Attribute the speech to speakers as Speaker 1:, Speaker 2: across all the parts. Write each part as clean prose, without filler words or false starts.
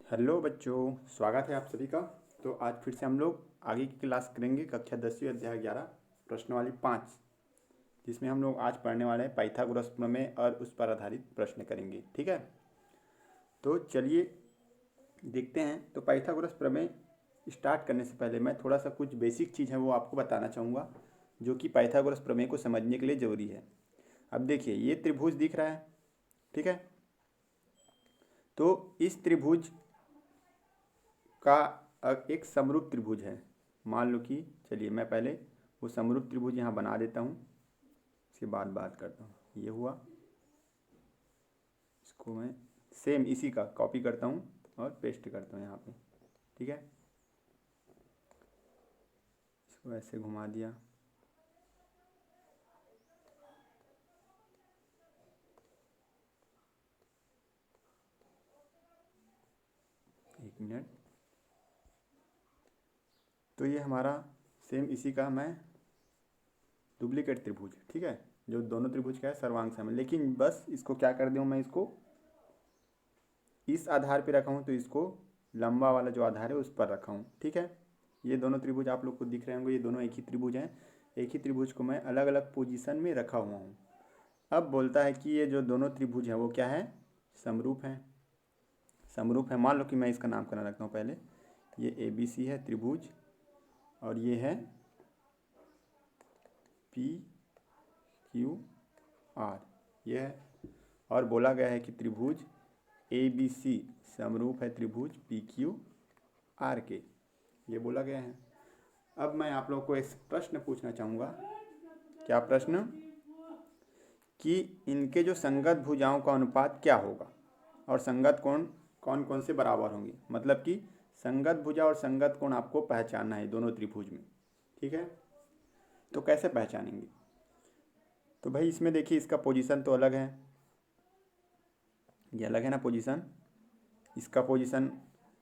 Speaker 1: Hello बच्चों, स्वागत है आप सभी का। तो आज फिर से हम लोग आगे की क्लास करेंगे कक्षा 10वीं अध्याय 11 प्रश्नवाली 5, जिसमें हम लोग आज पढ़ने वाले हैं पाइथागोरस प्रमेय और उस पर आधारित प्रश्न करेंगे। ठीक है, तो चलिए देखते हैं। तो पाइथागोरस प्रमेय स्टार्ट करने से पहले मैं थोड़ा सा कुछ बेसिक चीज़ है वो आपको बताना चाहूँगा, जो कि पाइथागोरस प्रमेय को समझने के लिए ज़रूरी है। अब देखिए, ये त्रिभुज दिख रहा है, ठीक है। तो इस त्रिभुज का एक समरूप त्रिभुज है। मान लो कि, चलिए मैं पहले वो समरूप त्रिभुज यहाँ बना देता हूँ, इसके बाद बात करता हूँ। ये हुआ, इसको मैं सेम इसी का कॉपी करता हूँ और पेस्ट करता हूँ यहाँ पे, ठीक है। इसको ऐसे घुमा दिया, एक मिनट। तो ये हमारा सेम इसी का मैं डुप्लीकेट त्रिभुज, ठीक है, जो दोनों त्रिभुज का है सर्वांग समय। लेकिन बस इसको क्या कर दूँ मैं, इसको इस आधार पे रखा हूँ, तो इसको लंबा वाला जो आधार है उस पर रखा हूँ, ठीक है। ये दोनों त्रिभुज आप लोग को दिख रहे होंगे, ये दोनों एक ही त्रिभुज हैं। एक ही त्रिभुज को मैं अलग अलग पोजीशन में रखा हुआ हूँ। अब बोलता है कि ये जो दोनों त्रिभुज हैं वो क्या है, समरूप हैं। समरूप है, मान लो कि मैं इसका नामकरण रखता हूँ पहले। ये ए बी सी है त्रिभुज, और ये है पी क्यू आर, ये है। और बोला गया है कि त्रिभुज ए बी सी समरूप है त्रिभुज पी क्यू आर के, ये बोला गया है। अब मैं आप लोग को एक प्रश्न पूछना चाहूँगा। क्या प्रश्न? कि इनके जो संगत भुजाओं का अनुपात क्या होगा, और संगत कोण कौन कौन से बराबर होंगे। मतलब कि संगत भुजा और संगत कोण आपको पहचानना है दोनों त्रिभुज में, ठीक है। तो कैसे पहचानेंगे? तो भाई इसमें देखिए, इसका पोजीशन तो अलग है, ये अलग है ना पोजीशन। इसका पोजीशन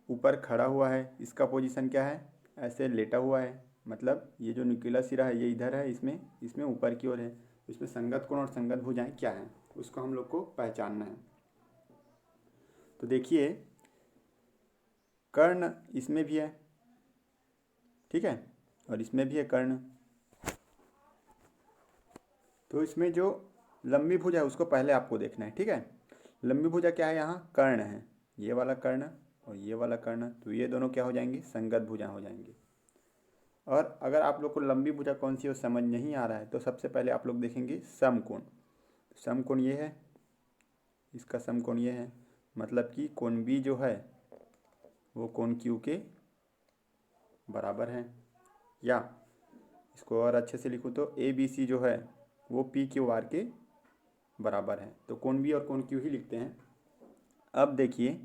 Speaker 1: ऊपर खड़ा हुआ है, इसका पोजीशन क्या है, ऐसे लेटा हुआ है। मतलब ये जो न्यूक्लियर सिरा है ये इधर है, इसमें इसमें ऊपर की ओर है। इसमें संगत कोण और संगत भुजाएं क्या हैं, उसको हम लोग को पहचानना है। तो देखिए, कर्ण इसमें भी है, ठीक है, और इसमें भी है कर्ण। तो इसमें जो लंबी भुजा है उसको पहले आपको देखना है, ठीक है। लंबी भुजा क्या है, यहाँ कर्ण है, ये वाला कर्ण और ये वाला कर्ण। तो ये दोनों क्या हो जाएंगे, संगत भुजा हो जाएंगे। और अगर आप लोग को लंबी भुजा कौन सी है वो समझ नहीं आ रहा है, तो सबसे पहले आप लोग देखेंगे समकोण। समकोण ये है, इसका समकोण ये है। मतलब कि कोण बी जो है वो कोण क्यू के बराबर है। या इसको और अच्छे से लिखूँ तो ए बी सी जो है वो पी क्यू आर के बराबर है। तो कोण बी और कोण क्यू ही लिखते हैं। अब देखिए,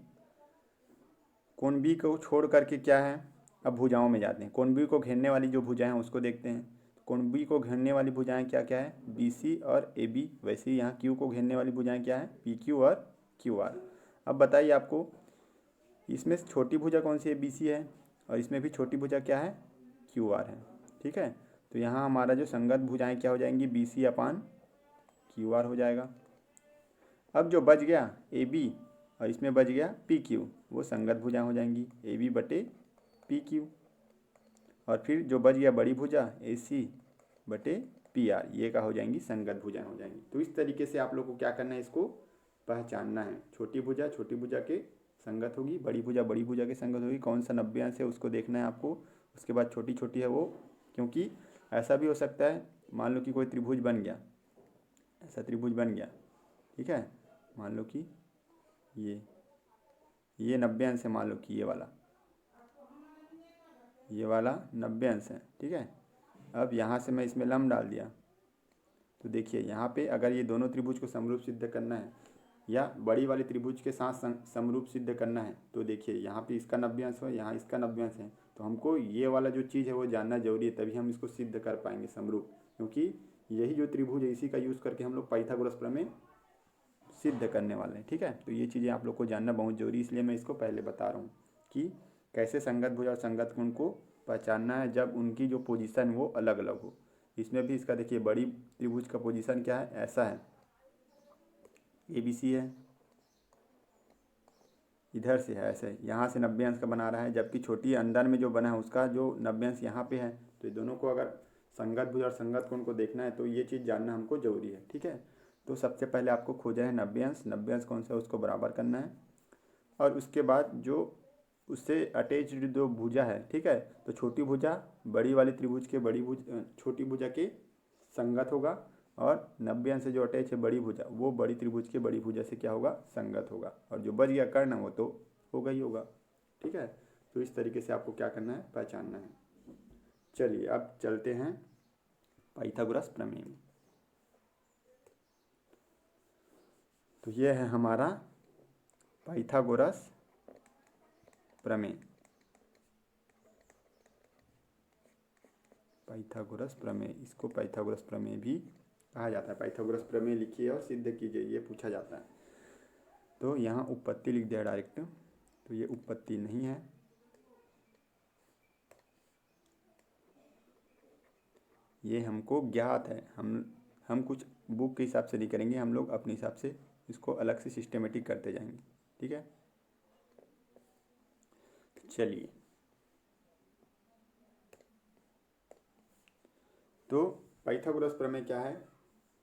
Speaker 1: कोण बी को छोड़ करके क्या है, अब भुजाओं में जाते हैं। कोण बी को घेरने वाली जो भुजाएं हैं उसको देखते हैं। कोण बी को घेरने वाली भुजाएं क्या क्या है, बी सी और ए बी। वैसे ही यहाँ क्यू को घेरने वाली भुजाएं क्या है, पी क्यू और क्यू आर। अब बताइए आपको, इसमें छोटी भुजा कौन सी है, बी सी है, और इसमें भी छोटी भुजा क्या है, क्यू आर है, ठीक है। तो यहाँ हमारा जो संगत भुजाएं क्या हो जाएंगी, B C upon Q R हो जाएगा। अब जो बच गया ए बी और इसमें बच गया पी क्यू, वो संगत भुजा हो जाएंगी, ए बी बटे पी क्यू। और फिर जो बच गया बड़ी भुजा ए सी बटे पी आर, ये का हो जाएंगी संगत भुजाएं हो जाएंगी। तो इस तरीके से आप लोग को क्या करना है, इसको पहचानना है। छोटी भुजा छोटी भुजा के संगत होगी, बड़ी भुजा के संगत होगी। कौन सा 90 अंश है उसको देखना है आपको। उसके बाद छोटी छोटी है वो, क्योंकि ऐसा भी हो सकता है, मान लो कि कोई त्रिभुज बन गया, ऐसा त्रिभुज बन गया, ठीक है। मान लो कि ये 90 अंश है, मान लो कि ये वाला 90 अंश है, ठीक है। अब यहाँ से मैं इसमें लम्ब डाल दिया, तो देखिए यहाँ पे अगर ये दोनों त्रिभुज को समरूप सिद्ध करना है या बड़ी वाली त्रिभुज के साथ समरूप सिद्ध करना है, तो देखिए यहाँ पे इसका 90 अंश है, यहाँ इसका 90 अंश है। तो हमको ये वाला जो चीज़ है वो जानना जरूरी है, तभी हम इसको सिद्ध कर पाएंगे समरूप। क्योंकि यही जो त्रिभुज है इसी का यूज़ करके हम लोग पाइथागोरस प्रमेय सिद्ध करने वाले हैं, ठीक है। तो ये चीज़ें आप लोग को जानना बहुत जरूरी, इसलिए मैं इसको पहले बता रहा हूँ कि कैसे संगत भुजा और संगत कोण को पहचानना है जब उनकी जो पोजीशन वो अलग अलग हो। इसमें भी इसका देखिए, बड़ी त्रिभुज का पोजीशन क्या है, ऐसा है, ए बी सी है। इधर से है ऐसे, यहाँ से 90 अंश का बना रहा है, जबकि छोटी अंदर में जो बना है उसका जो 90 अंश यहाँ पे है। तो ये दोनों को अगर संगत भुज और संगत कोण को देखना है तो ये चीज़ जानना हमको जरूरी है, ठीक है। तो सबसे पहले आपको खोजा है 90 अंश, 90 अंश कौन सा है उसको बराबर करना है, और उसके बाद जो उससे अटैच्ड जो भुजा है, ठीक है, तो छोटी भुजा बड़ी वाली त्रिभुज के छोटी भुजा के संगत होगा, और 90 अंश से जो अटैच है बड़ी भुजा, वो बड़ी त्रिभुज के बड़ी भुजा से क्या होगा, संगत होगा, और जो बच गया कर्ण वो तो होगा ही होगा, ठीक है। तो इस तरीके से आपको क्या करना है, पहचानना है। चलिए अब चलते हैं पाइथागोरस प्रमेय में। तो ये है हमारा पाइथागोरस प्रमेय। पाइथागोरस प्रमेय, इसको पाइथागोरस प्रमेय भी कहा जाता है। पाइथागोरस प्रमेय लिखिए और सिद्ध कीजिए, ये पूछा जाता है। तो यहाँ उत्पत्ति लिख दिया डायरेक्ट, तो ये उत्पत्ति नहीं है, ये हमको ज्ञात है। हम कुछ बुक के हिसाब से नहीं करेंगे, हम लोग अपने हिसाब से इसको अलग से सिस्टमेटिक करते जाएंगे, ठीक है। चलिए, तो पाइथागोरस प्रमेय क्या है,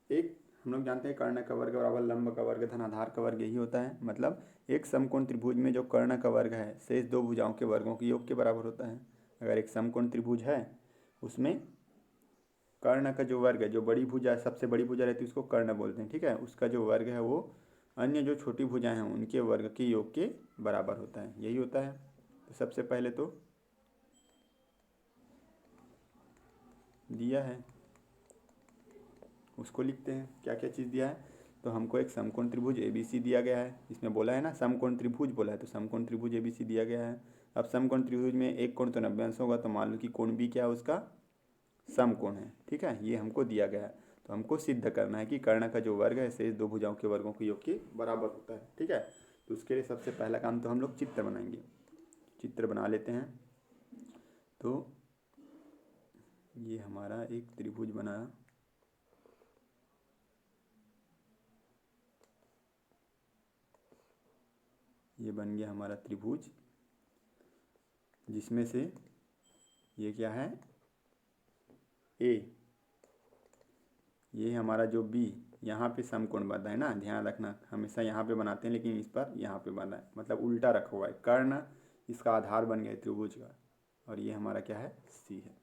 Speaker 1: एक हम लोग जानते हैं कर्ण का वर्ग बराबर लंब का वर्ग धन आधार का वर्ग, यही होता है। मतलब एक समकोण त्रिभुज में जो कर्ण का वर्ग है शेष दो भुजाओं के वर्गों के योग के बराबर होता है। अगर एक समकोण त्रिभुज है उसमें कर्ण का जो वर्ग है, जो बड़ी भुजा सबसे बड़ी भुजा रहती है उसको कर्ण बोलते हैं, ठीक है, उसका जो वर्ग है वो अन्य जो छोटी भुजाएं हैं उनके वर्ग के योग के बराबर होता है, यही होता है। तो सबसे पहले तो दिया है, उसको लिखते हैं, क्या क्या चीज़ दिया है। तो हमको एक समकोण त्रिभुज ABC दिया गया है, इसमें बोला है ना समकोण त्रिभुज बोला है, तो समकोण त्रिभुज ABC दिया गया है। अब समकोण त्रिभुज में एक कोण तो 90 अंश होगा, तो मान लो कि कोण B क्या है उसका समकोण है, ठीक है, ये हमको दिया गया है। तो हमको सिद्ध करना है कि कर्ण का जो वर्ग है शेष दो भुजाओं के वर्गों के योग के बराबर होता है, ठीक है। तो उसके लिए सबसे पहला काम तो हम लोग चित्र बनाएंगे, चित्र बना लेते हैं। तो ये हमारा एक त्रिभुज बना, ये बन गया हमारा त्रिभुज, जिसमें से ये क्या है A, ये हमारा जो B, यहाँ पे समकोण बना है ना, ध्यान रखना हमेशा यहाँ पे बनाते हैं लेकिन इस पर यहाँ पे बना है, मतलब उल्टा रखा हुआ है। कर्ण इसका आधार बन गया त्रिभुज का, और ये हमारा क्या है C है।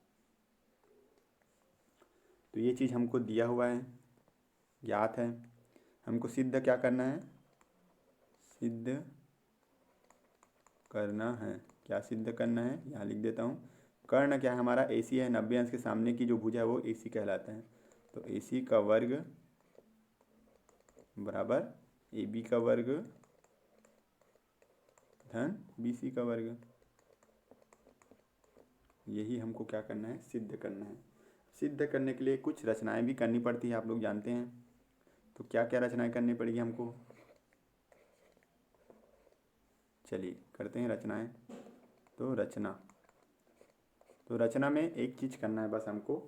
Speaker 1: तो ये चीज़ हमको दिया हुआ है, ज्ञात है। हमको सिद्ध क्या करना है, सिद्ध करना है। क्या सिद्ध करना है, यहाँ लिख देता हूँ। कर्ण क्या है हमारा AC है, 90 अंश के सामने की जो भुजा है वो AC कहलाता है। तो AC का वर्ग बराबर AB का वर्ग धन BC का वर्ग, यही हमको क्या करना है, सिद्ध करना है। सिद्ध करने के लिए कुछ रचनाएं भी करनी पड़ती है, आप लोग जानते हैं। तो क्या क्या रचनाएं करनी पड़ेगी हमको, चलिए करते हैं रचनाएं। तो रचना में एक चीज़ करना है बस हमको,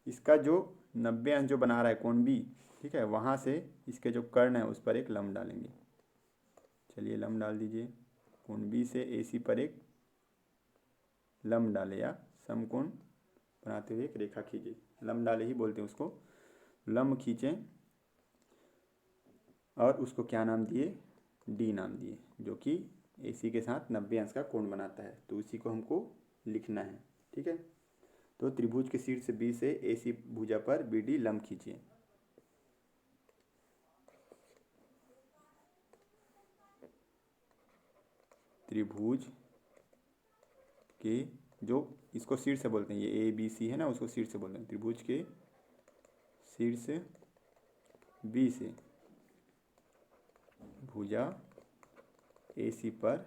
Speaker 1: इसका जो 90 अंश जो बना रहा है कोण B, ठीक है, वहाँ से इसके जो कर्ण है उस पर एक लंब डालेंगे। चलिए लंब डाल दीजिए, कोण B से AC पर एक लंब डाले, या समकोण बनाते हुए एक रेखा खींचे, लंब डाले ही बोलते हैं उसको, लंब खींचें और उसको क्या नाम दिए, D नाम दिए, जो कि AC के साथ 90 अंश का कोण बनाता है। तो उसी को हमको लिखना है, ठीक है। तो त्रिभुज के शीर्ष B से AC भुजा पर BD लंब खींचिए। त्रिभुज के जो इसको शीर्ष बोलते हैं, ये ABC है ना, उसको शीर्ष बोलते हैं। त्रिभुज के शीर्ष B से भुजा AC पर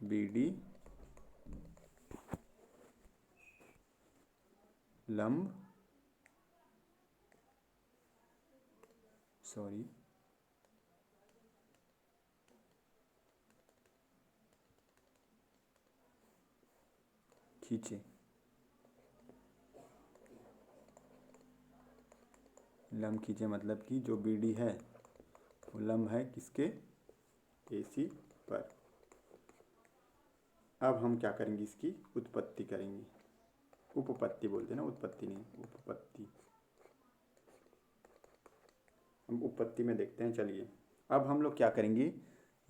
Speaker 1: BD लंब खींचे। लंब खींचे मतलब कि जो BD है वो लंब है किसके, AC पर। अब हम क्या करेंगे, इसकी उत्पत्ति करेंगे, उपपत्ति बोलते हैं ना, उत्पत्ति नहीं, उपपत्ति। हम उपपत्ति में देखते हैं। चलिए अब हम लोग क्या करेंगे,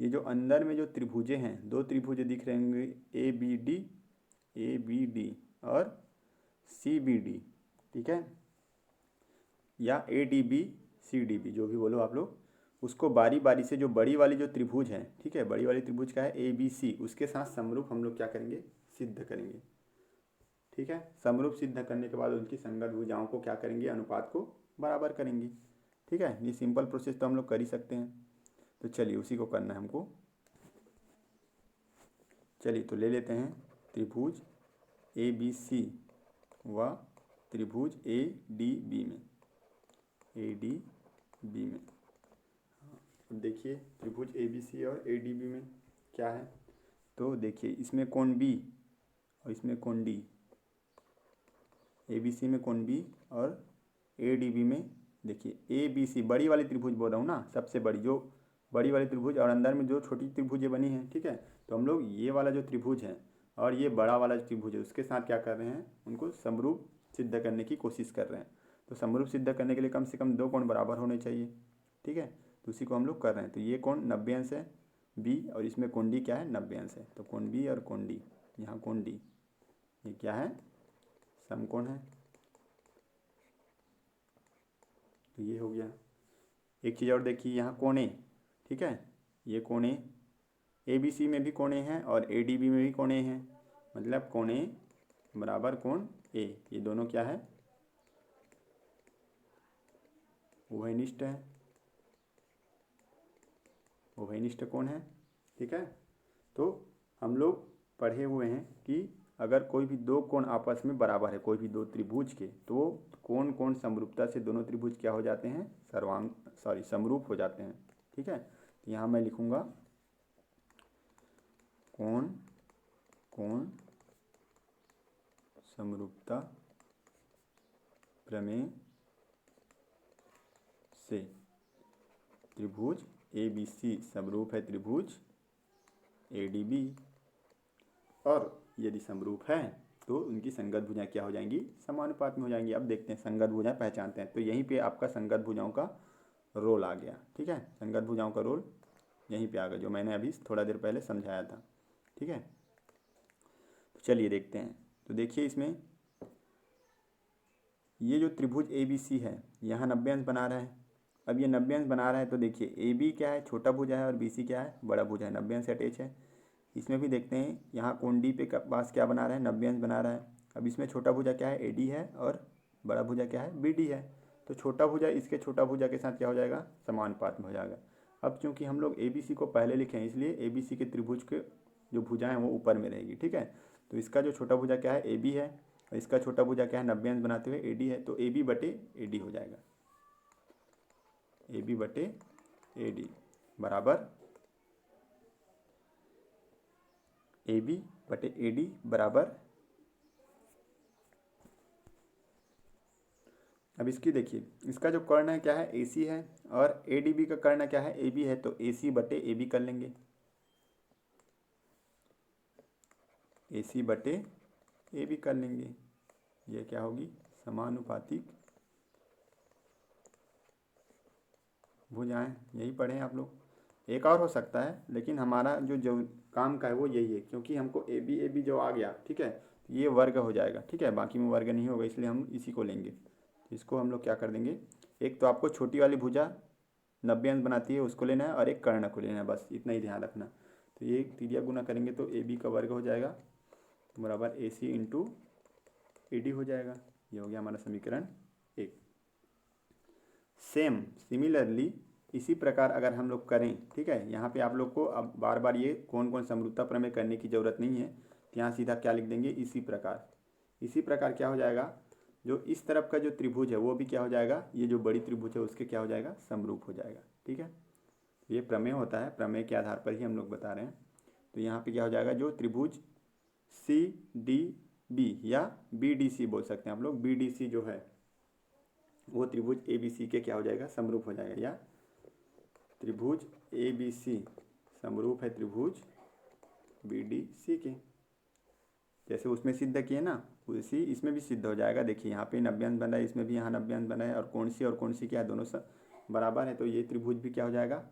Speaker 1: ये जो अंदर में जो त्रिभुजें हैं, दो त्रिभुज दिख रहे होंगे, ए बी डी और CBD, ठीक है, या ADB CDB, जो भी बोलो आप लोग, उसको बारी बारी से जो बड़ी वाली जो त्रिभुज है, ठीक है, बड़ी वाली त्रिभुज का है ABC, उसके साथ समरूप हम लोग क्या करेंगे, सिद्ध करेंगे। ठीक है, समरूप सिद्ध करने के बाद उनकी संगत भुजाओं को क्या करेंगे, अनुपात को बराबर करेंगे। ठीक है, ये सिंपल प्रोसेस तो हम लोग कर ही सकते हैं। तो चलिए उसी को करना है हमको। चलिए तो ले लेते हैं त्रिभुज ABC व त्रिभुज ADB में। अब देखिए त्रिभुज ABC और ADB में क्या है, तो देखिए इसमें कोण B और इसमें कोण D, ABC में कोण B और ADB में देखिए ABC, बड़ी वाली त्रिभुज बोल रहा हूँ ना, सबसे बड़ी, जो बड़ी वाली त्रिभुज और अंदर में जो छोटी त्रिभुजें बनी हैं। ठीक है, तो हम लोग ये वाला जो त्रिभुज है और ये बड़ा वाला त्रिभुज है, उसके साथ क्या कर रहे हैं, उनको समरूप सिद्ध करने की कोशिश कर रहे हैं। तो समरूप सिद्ध करने के लिए कम से कम दो कोण बराबर होने चाहिए। ठीक है, तो उसी को हम लोग कर रहे हैं। तो ये कोण 90 अंश है B, और इसमें कोण D क्या है, 90 अंश है। तो कोण B और कोण D, यहाँ कोण D ये क्या है, समकोण है। तो ये हो गया। एक चीज़ और देखिए, यहाँ कोण A, ठीक है, ये कोण A, ABC में भी कोण A है और ADB में भी कोण A है, मतलब कोण A बराबर कोण A, ये दोनों क्या है, उभयनिष्ठ है, उभयनिष्ठ कोण है। ठीक है, तो हम लोग पढ़े हुए हैं कि अगर कोई भी दो कोण आपस में बराबर है, कोई भी दो त्रिभुज के, तो कोण कोण समरूपता से दोनों त्रिभुज क्या हो जाते हैं, समरूप हो जाते हैं। ठीक है, तो यहाँ मैं लिखूंगा कोण कोण समरूपता प्रमेय से त्रिभुज ABC समरूप है त्रिभुज ADB, और यदि समरूप है तो उनकी संगत भुजाएं क्या हो जाएंगी, समानुपात में हो जाएंगी। अब देखते हैं संगत भुजाएं पहचानते हैं। तो यहीं पे आपका संगत भुजाओं का रोल आ गया। ठीक है, संगत भुजाओं का रोल यहीं पे आ गया, जो मैंने अभी थोड़ा देर पहले समझाया था। ठीक है, तो चलिए देखते हैं। तो देखिए इसमें ये जो त्रिभुज ABC है, यहाँ 90 अंश बना रहा है। अब ये 90 अंश बना रहा है, तो देखिए AB क्या है, छोटा भुजा है, और BC क्या है, बड़ा भुजा है, 90 अंश से अटैच है। इसमें भी देखते हैं, यहाँ कोण D पे पास क्या बना रहा है, 90 अंश बना रहा है। अब इसमें छोटा भुजा क्या है, AD है, और बड़ा भुजा क्या है, BD है। तो छोटा भुजा इसके छोटा भुजा के साथ क्या हो जाएगा, समानुपात में हो जाएगा। अब चूंकि हम लोग ABC को पहले लिखे हैं, इसलिए ABC के त्रिभुज के जो भुजाएं हैं वो ऊपर में रहेगी। ठीक है, तो इसका जो छोटा भुजा क्या है, AB है, और इसका छोटा भुजा क्या है, 90 अंश बनाते हुए AD है। तो AB बटे AD हो जाएगा, AB बटे AD बराबर AB बटे AD बराबर, अब इसकी देखिए, इसका जो कर्ण है क्या है, AC है, और ADB का कर्ण क्या है, AB है। तो AC बटे AB कर लेंगे, AC बटे AB कर लेंगे। ये क्या होगी, समानुपातिक भुजाएं। यही पढ़े हैं आप लोग। एक और हो सकता है, लेकिन हमारा जो काम का है वो यही है, क्योंकि हमको AB जो आ गया, ठीक है, ये वर्ग हो जाएगा। ठीक है, बाकी में वर्ग नहीं होगा, इसलिए हम इसी को लेंगे। इसको हम लोग क्या कर देंगे, एक तो आपको छोटी वाली भुजा 90 अंश बनाती है उसको लेना है, और एक कर्ण को लेना है, बस इतना ही ध्यान रखना। तो ये तिरिया गुना करेंगे तो AB का वर्ग हो जाएगा बराबर AC इंटू AD हो जाएगा। ये हो गया हमारा समीकरण 1। सिमिलरली इसी प्रकार अगर हम लोग करें, ठीक है, यहाँ पे आप लोग को अब बार बार ये कौन कौन समरूपता प्रमेय करने की ज़रूरत नहीं है। यहाँ सीधा क्या लिख देंगे, इसी प्रकार क्या हो जाएगा, जो इस तरफ का जो त्रिभुज है वो भी क्या हो जाएगा, ये जो बड़ी त्रिभुज है उसके क्या हो जाएगा, समरूप हो जाएगा। ठीक है, ये प्रमेय होता है, प्रमेय के आधार पर ही हम लोग बता रहे हैं। तो यहाँ पे क्या हो जाएगा, जो त्रिभुज CDB या BDC बोल सकते हैं आप लोग, BDC जो है वो त्रिभुज ABC के क्या हो जाएगा, समरूप हो जाएगा, या त्रिभुज ABC समरूप है त्रिभुज BDC के। जैसे उसमें सिद्ध किए ना, उसी इसमें भी सिद्ध हो जाएगा। देखिए यहाँ पे 90 अंश बना है, इसमें भी यहाँ 90 अंश बना है, और कौन सी क्या है, दोनों बराबर है, तो ये त्रिभुज भी क्या हो जाएगा,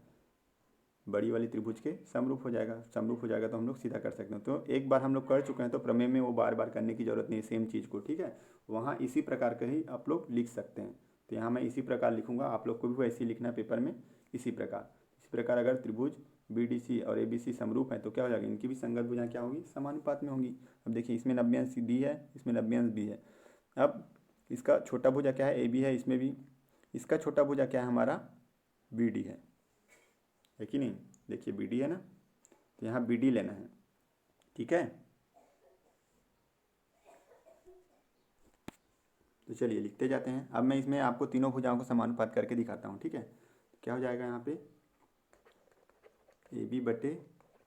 Speaker 1: बड़ी वाली त्रिभुज के समरूप हो जाएगा। समरूप हो जाएगा तो हम लोग सीधा कर सकते हैं। तो एक बार हम लोग कर चुके हैं, तो प्रमेय में वो बार बार करने की जरूरत नहीं है सेम चीज़ को, ठीक है। वहाँ इसी प्रकार का ही आप लोग लिख सकते हैं। तो यहाँ मैं इसी प्रकार लिखूंगा, आप लोग को भी वैसे ही लिखना है पेपर में, इसी प्रकार अगर त्रिभुज BDC और ABC समरूप है तो क्या हो जाएगा, इनकी भी संगत भुजाएं क्या होगी, समानुपात में होंगी। अब देखिए इसमें 90 अंश डी है, इसमें 90 अंश बी है। अब इसका छोटा भुजा क्या है, AB है, इसमें भी इसका छोटा भुजा क्या है हमारा, BD है कि नहीं। देखिए BD है ना, तो यहाँ BD लेना है, ठीक है। तो चलिए लिखते जाते हैं। अब मैं इसमें आपको तीनों भुजाओं को समानुपात करके दिखाता हूँ, ठीक है। तो क्या हो जाएगा यहाँ पे, AB बटे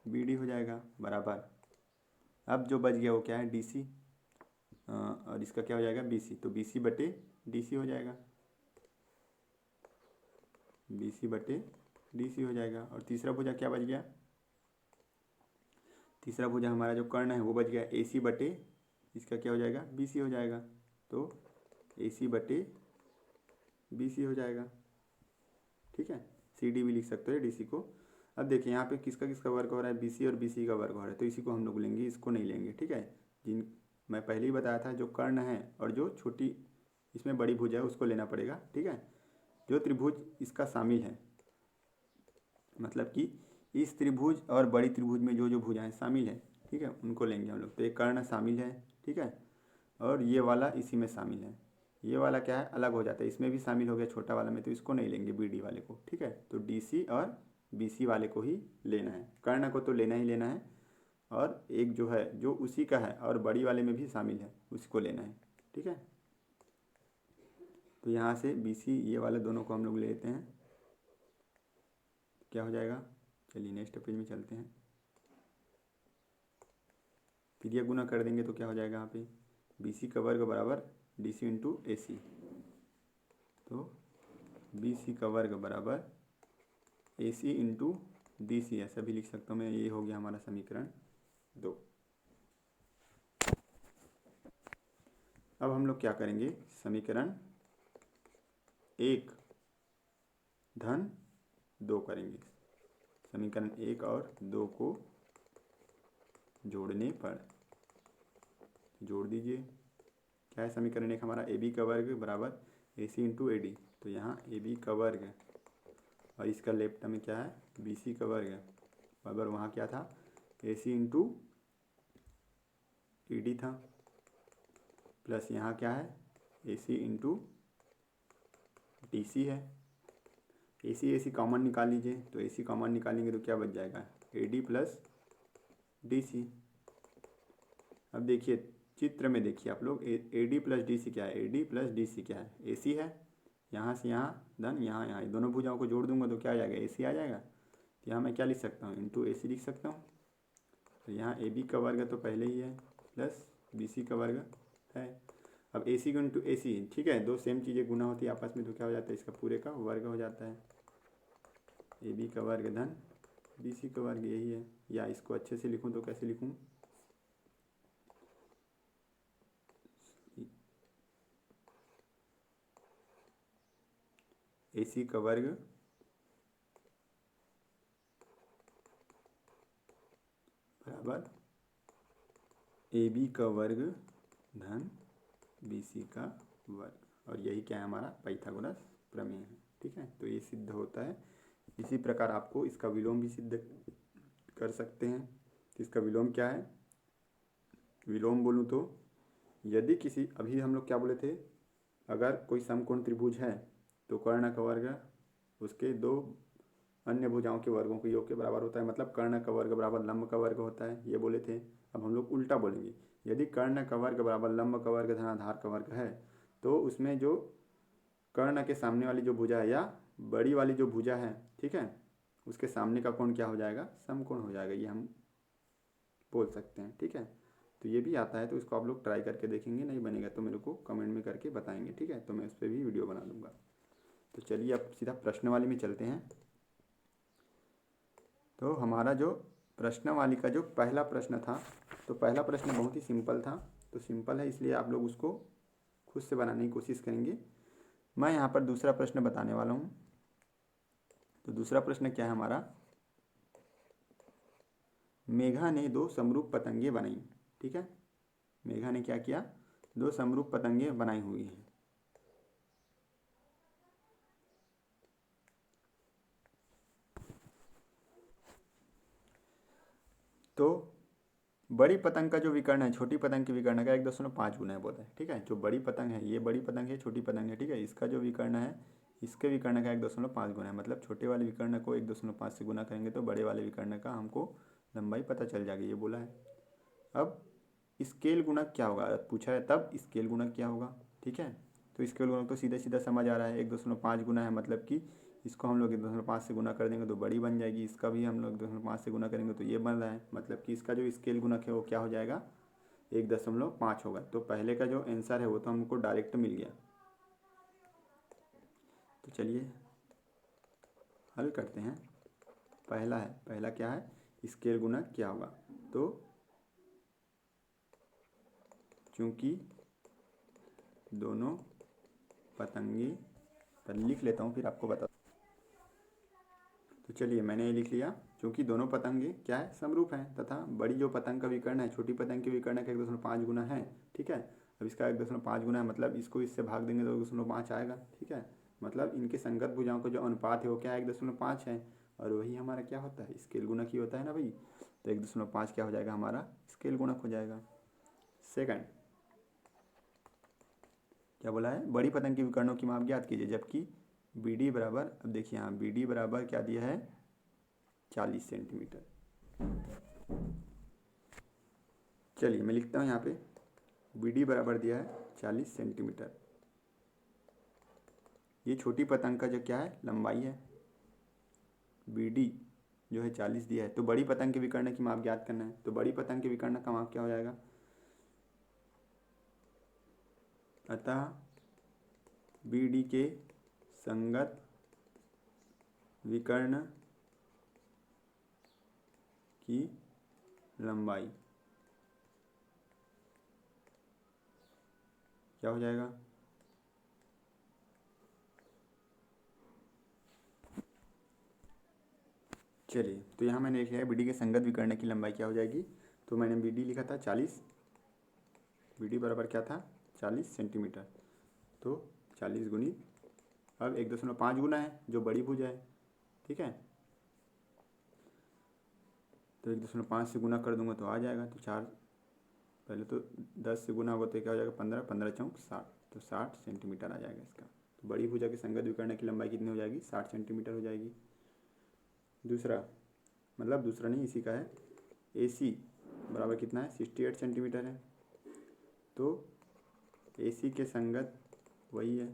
Speaker 1: BD हो जाएगा बराबर। अब जो बच गया वो क्या है, DC, और इसका क्या हो जाएगा BC, तो BC बटे DC हो जाएगा, BC बटे DC हो जाएगा। और तीसरा भुजा क्या बच गया, तीसरा भुजा हमारा जो कर्ण है वो बच गया AC बटे, इसका क्या हो जाएगा BC हो जाएगा, तो AC बटे BC हो जाएगा, ठीक है। CD भी लिख सकते हैं DC को। अब देखिए यहाँ पे किसका किसका वर्ग हो रहा है, BC और BC का वर्ग हो रहा है, तो इसी को हम लोग लेंगे, इसको नहीं लेंगे, ठीक है। जिन मैं पहले ही बताया था, जो कर्ण है और जो छोटी इसमें बड़ी भुजा है उसको लेना पड़ेगा, ठीक है। जो त्रिभुज इसका शामिल है, मतलब कि इस त्रिभुज और बड़ी त्रिभुज में जो जो भुजाएं शामिल है, ठीक है, उनको लेंगे हम लोग। तो एक कर्ण शामिल है, ठीक है, और ये वाला इसी में शामिल है। ये वाला क्या है, अलग हो जाता है, इसमें भी शामिल हो गया छोटा वाला में, तो इसको नहीं लेंगे BD वाले को, ठीक है। तो DC और BC वाले को ही लेना है, कर्ण को तो लेना ही लेना है, और एक जो है जो उसी का है और बड़ी वाले में भी शामिल है उसको लेना है, ठीक है। तो यहाँ से BC ये वाले दोनों को हम लोग लेते हैं, क्या हो जाएगा, चलिए नेक्स्ट पेज में चलते हैं। फिर ये गुना कर देंगे तो क्या हो जाएगा यहाँ पे, BC का वर्ग बराबर DC इंटू AC, तो BC का वर्ग बराबर AC इंटू DC, ऐसा भी लिख सकता हूँ मैं। ये हो गया हमारा समीकरण 2। अब हम लोग क्या करेंगे, समीकरण 1 धन 2 करेंगे। समीकरण 1 और 2 को जोड़ने पर, जोड़ दीजिए, क्या है समीकरण 1 हमारा, AB का वर्ग बराबर AC इंटू AD, तो यहाँ AB का वर्ग और इसका लेफ्ट में क्या है BC का वर्ग बराबर, वहाँ क्या था AC इंटू AD था, प्लस यहाँ क्या है AC इंटू DC है। AC कॉमन निकाल लीजिए, तो AC कॉमन निकालेंगे तो क्या बच जाएगा, AD प्लस DC। अब देखिए चित्र में देखिए आप लोग, AD प्लस DC क्या है, AD प्लस DC क्या है, AC है। यहाँ से यहाँ धन यहाँ यहाँ दोनों भुजाओं को जोड़ दूंगा तो क्या आ जाएगा, AC आ जाएगा। तो यहाँ मैं क्या लिख सकता हूँ, इंटू AC लिख सकता हूँ। तो यहाँ AB का वर्ग तो पहले ही है, प्लस BC का वर्ग है। अब AC को इंटू AC, ठीक है, दो सेम चीज़ें गुना होती है आपस में, तो क्या हो जाता है, इसका पूरे का वर्ग हो जाता है। AB का वर्ग धन BC का वर्ग, यही है। या इसको अच्छे से लिखूँ तो कैसे लिखूँ, AC का वर्ग बराबर AB का वर्ग धन BC का वर्ग, और यही क्या है हमारा पाइथागोरस प्रमेय है, ठीक है। तो ये सिद्ध होता है। इसी प्रकार आपको इसका विलोम भी सिद्ध कर सकते हैं। तो इसका विलोम क्या है, विलोम बोलूँ तो यदि किसी, अभी हम लोग क्या बोले थे, अगर कोई समकोण त्रिभुज है तो कर्ण का वर्ग उसके दो अन्य भुजाओं के वर्गों के योग के बराबर होता है, मतलब कर्ण का वर्ग बराबर लंब का वर्ग होता है, ये बोले थे। अब हम लोग उल्टा बोलेंगे, यदि कर्ण का वर्ग बराबर लंब का वर्ग धनाधार का वर्ग है, तो उसमें जो कर्ण के सामने वाली जो भुजा है या बड़ी वाली जो भुजा है, ठीक है, उसके सामने का कोण क्या हो जाएगा, समकोण हो जाएगा, ये हम बोल सकते हैं, ठीक है। तो ये भी आता है, तो इसको आप लोग ट्राई करके देखेंगे, नहीं बनेगा तो मेरे को कमेंट में करके बताएंगे, ठीक है। तो मैं उस पर भी वीडियो बना दूंगा। तो चलिए अब सीधा प्रश्न वाली में चलते हैं। तो हमारा जो प्रश्नावली का जो पहला प्रश्न था, तो पहला प्रश्न बहुत ही सिंपल था, तो सिंपल है इसलिए आप लोग उसको खुद से बनाने की कोशिश करेंगे। मैं यहाँ पर दूसरा प्रश्न बताने वाला हूँ। तो दूसरा प्रश्न क्या है हमारा, मेघा ने 2 समरूप पतंगे बनाई। ठीक है, मेघा ने क्या किया, 2 समरूप पतंगे बनाई हुई हैं। तो बड़ी पतंग का जो विकर्ण है छोटी पतंग के विकर्ण का 1.5 गुना है बोलते हैं। ठीक है, जो बड़ी पतंग है, ये बड़ी पतंग है, छोटी पतंग है। ठीक है, इसका जो विकर्ण है इसके विकर्ण का 1.5 गुना है, मतलब छोटे वाले विकर्ण को 1.5 से गुना करेंगे तो बड़े वाले विकर्ण का हमको लंबाई पता चल जाएगी, ये बोला है। अब स्केल गुणक क्या होगा पूछा है, तब स्केल गुणक क्या होगा। ठीक है, तो स्केल गुणक तो सीधा सीधा समझ आ रहा है, 1.5 गुना है, मतलब कि इसको हम लोग 1.5 से गुना कर देंगे तो बड़ी बन जाएगी, इसका भी हम लोग 1.5 से गुना करेंगे तो ये बन रहा है, मतलब कि इसका जो स्केल गुणक है वो क्या हो जाएगा, 1.5 होगा। तो पहले का जो आंसर है वो तो हमको डायरेक्ट मिल गया। तो चलिए हल करते हैं। पहला है, पहला क्या है, स्केल गुणक क्या होगा। तो चूंकि दोनों पतंगे, पर लिख लेता हूँ फिर आपको बता। तो चलिए मैंने ये लिख लिया, क्योंकि दोनों पतंगे क्या है, समरूप हैं, तथा बड़ी जो पतंग का विकर्ण है छोटी पतंग के विकर्ण का 1.5 गुना है। ठीक है, अब इसका 1.5 गुना है, मतलब इसको इससे भाग देंगे तो 1.5 आएगा। ठीक है, मतलब इनके संगत भुजाओं का जो अनुपात है वो क्या है, 1.5 है, और वही हमारा क्या होता है, स्केल गुणक ही होता है ना भाई। तो 1.5 क्या हो जाएगा, हमारा स्केल गुणक हो जाएगा। सेकंड क्या बोला है, बड़ी पतंग के विकर्णों की माप ज्ञात कीजिए, जबकि बी डी बराबर, अब देखिए यहाँ बी डी बराबर क्या दिया है, 40 सेंटीमीटर। चलिए मैं लिखता हूँ यहाँ पे, बी डी बराबर दिया है 40 सेंटीमीटर। ये छोटी पतंग का जो क्या है, लंबाई है, बी डी जो है 40 दिया है। तो बड़ी पतंग के विकर्ण की माप ज्ञात करना है, तो बड़ी पतंग के विकर्ण का माप क्या हो जाएगा, अतः बी डी के संगत विकर्ण की लंबाई क्या हो जाएगा, चलिए तो यहाँ मैंने लिख लिया बी डी के संगत विकर्ण की लंबाई क्या हो जाएगी। तो मैंने बी डी लिखा था 40, बी डी बराबर क्या था, 40 सेंटीमीटर। तो 40 गुनी, अब 1.5 गुना है जो बड़ी भुजा है। ठीक है, तो 1.5 से गुना कर दूंगा तो आ जाएगा, तो 4, पहले तो 10 से गुना होगा तो क्या हो जाएगा, 15, 15 चौक 60, तो 60 सेंटीमीटर आ जाएगा इसका। तो बड़ी भुजा के संगत विकर्ण की लंबाई कितनी हो जाएगी, 60 सेंटीमीटर हो जाएगी। दूसरा, मतलब दूसरा नहीं इसी का है, ए सी बराबर कितना है, 68 सेंटीमीटर है। तो ए सी के संगत वही है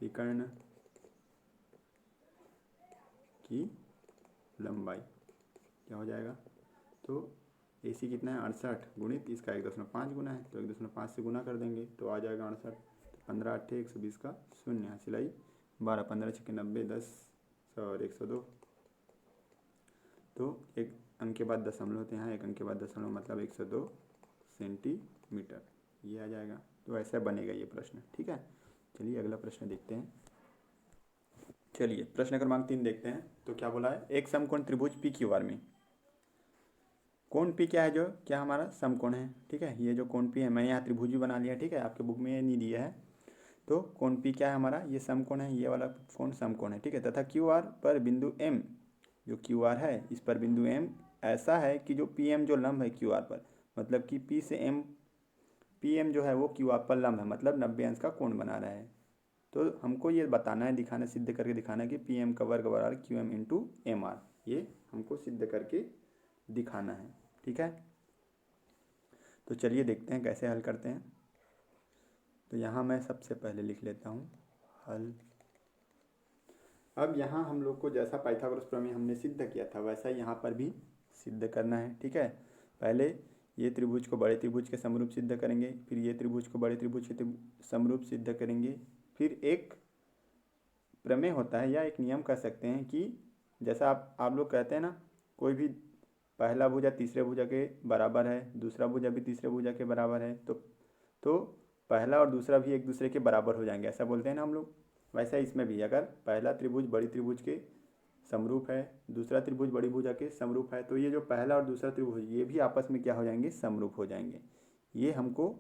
Speaker 1: विकर्ण की लंबाई क्या हो जाएगा, तो ए सी कितना है, 68 गुणित इसका 1.5 गुना है, तो 1.5 से गुना कर देंगे तो आ जाएगा 68। तो 15 8 120 का शून्य, यहाँ सिलाई 12, 15 6 90, 10 100 और 102। तो एक अंक के बाद दशमलव होते हैं, एक अंक के बाद दशमलव, मतलब 102 सेंटीमीटर, ये आ जाएगा। तो ऐसा बनेगा ये प्रश्न। ठीक है, चलिए अगला प्रश्न देखते हैं। चलिए प्रश्न क्रमांक 3 देखते हैं। तो क्या बोला है, एक समकोण त्रिभुज पी क्यू आर में कोण पी क्या है, जो क्या हमारा समकोण है। ठीक है, ये जो कोण पी है, मैंने यहाँ त्रिभुज भी बना लिया। ठीक है, आपके बुक में ये नहीं दिया है। तो कोण पी क्या है हमारा, ये समकोण है, ये वाला कोण समकोण है। ठीक है, तथा क्यू आर पर बिंदु एम, जो क्यू आर है इस पर बिंदु एम ऐसा है कि जो पी एम जो लंब है क्यू आर पर, मतलब कि पी से एम, पी एम जो है वो क्यू आर पर लंब है, मतलब 90 अंश का कोण बना रहा है। तो हमको ये बताना है, दिखाना, सिद्ध करके दिखाना है कि पी एम का वर्ग बराबर Q M into M R, ये हमको सिद्ध करके दिखाना है। ठीक है, तो चलिए देखते हैं कैसे हल करते हैं। तो यहाँ मैं सबसे पहले लिख लेता हूँ हल। अब यहाँ हम लोग को जैसा पाइथागोरस प्रमेय हमने सिद्ध किया था वैसा यहाँ पर भी सिद्ध करना है। ठीक है, पहले ये त्रिभुज को बड़े त्रिभुज के समरूप सिद्ध करेंगे, फिर ये त्रिभुज को बड़े त्रिभुज के समरूप सिद्ध करेंगे। फिर एक प्रमेय होता है या एक नियम कह सकते हैं कि जैसा आप लोग कहते हैं ना, कोई भी पहला भुजा तीसरे भुजा के बराबर है, दूसरा भुजा भी तीसरे भुजा के बराबर है, तो पहला और दूसरा भी एक दूसरे के बराबर हो जाएंगे, ऐसा बोलते हैं ना हम लोग। वैसा इसमें भी अगर पहला त्रिभुज बड़ी त्रिभुज के समरूप है, दूसरा त्रिभुज बड़ी भुजा के समरूप है, तो ये जो पहला और दूसरा त्रिभुज ये भी आपस में क्या हो जाएंगे, समरूप हो जाएंगे। ये हमको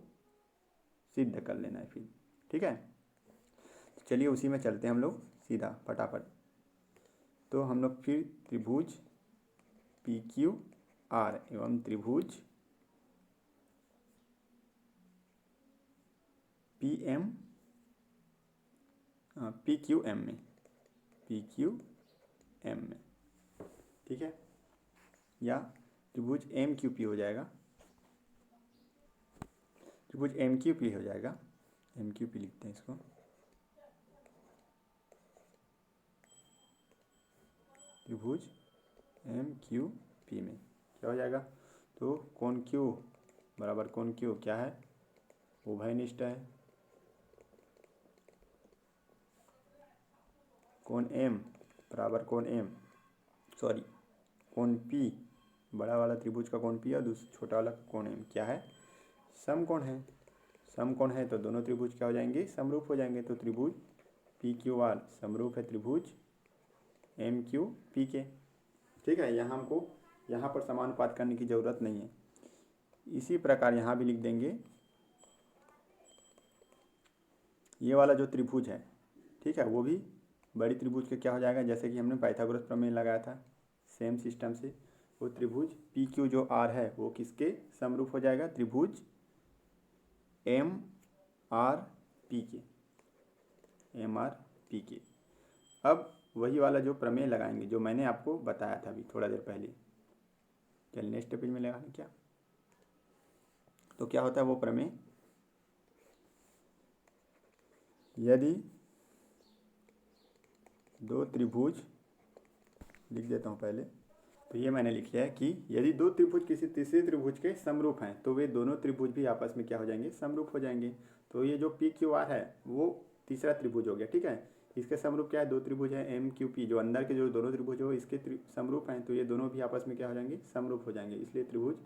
Speaker 1: सिद्ध कर लेना है फिर, ठीक है। चलिए उसी में चलते हैं हम लोग सीधा फटाफट। तो हम लोग फिर त्रिभुज पी क्यू आर एवं त्रिभुज P M P Q M में, पी क्यू एम में, ठीक है, या त्रिभुज एम क्यू पी हो जाएगा, त्रिभुज एम क्यू पी हो जाएगा, एम क्यू पी लिखते हैं इसको। त्रिभुज एम क्यू पी में क्या हो जाएगा, तो कोण क्यू बराबर कोण क्यू क्या है, उभयनिष्ठ है। कोण एम बराबर कोण एम, सॉरी कोण पी, बड़ा वाला त्रिभुज का कोण पी और दूसरा छोटा वाला कोण एम क्या है, समकोण है। समकोण है तो दोनों त्रिभुज क्या हो जाएंगे, समरूप हो जाएंगे। तो त्रिभुज पी क्यू आर समरूप है त्रिभुज एम क्यू पी के, ठीक है। यहाँ हमको यहाँ पर समानुपात करने की ज़रूरत नहीं है। इसी प्रकार यहाँ भी लिख देंगे, ये वाला जो त्रिभुज है, ठीक है, वो भी बड़ी त्रिभुज के क्या हो जाएगा, जैसे कि हमने पाइथागोरस प्रमेय लगाया था, सेम सिस्टम से वो त्रिभुज पी क्यू जो आर है वो किसके समरूप हो जाएगा, त्रिभुज एम आर पी के, एम आर पी के। अब वही वाला जो प्रमेय लगाएंगे जो मैंने आपको बताया था अभी थोड़ा देर पहले, चलिए नेक्स्ट पेज में लगाने क्या, तो क्या होता है वो प्रमेय, यदि दो त्रिभुज, लिख देता हूँ पहले, तो ये मैंने लिख लिया है कि यदि दो त्रिभुज किसी तीसरे त्रिभुज के समरूप हैं तो वे दोनों त्रिभुज भी आपस में क्या हो जाएंगे, समरूप हो जाएंगे। तो ये जो पी क्यू आर है वो तीसरा त्रिभुज हो गया, ठीक है। इसके समरूप क्या है, दो त्रिभुज है एम क्यू पी, जो अंदर के जो दोनों त्रिभुज हो इसके समरूप हैं, तो ये दोनों भी आपस में क्या हो जाएंगे, समरूप हो जाएंगे। इसलिए त्रिभुज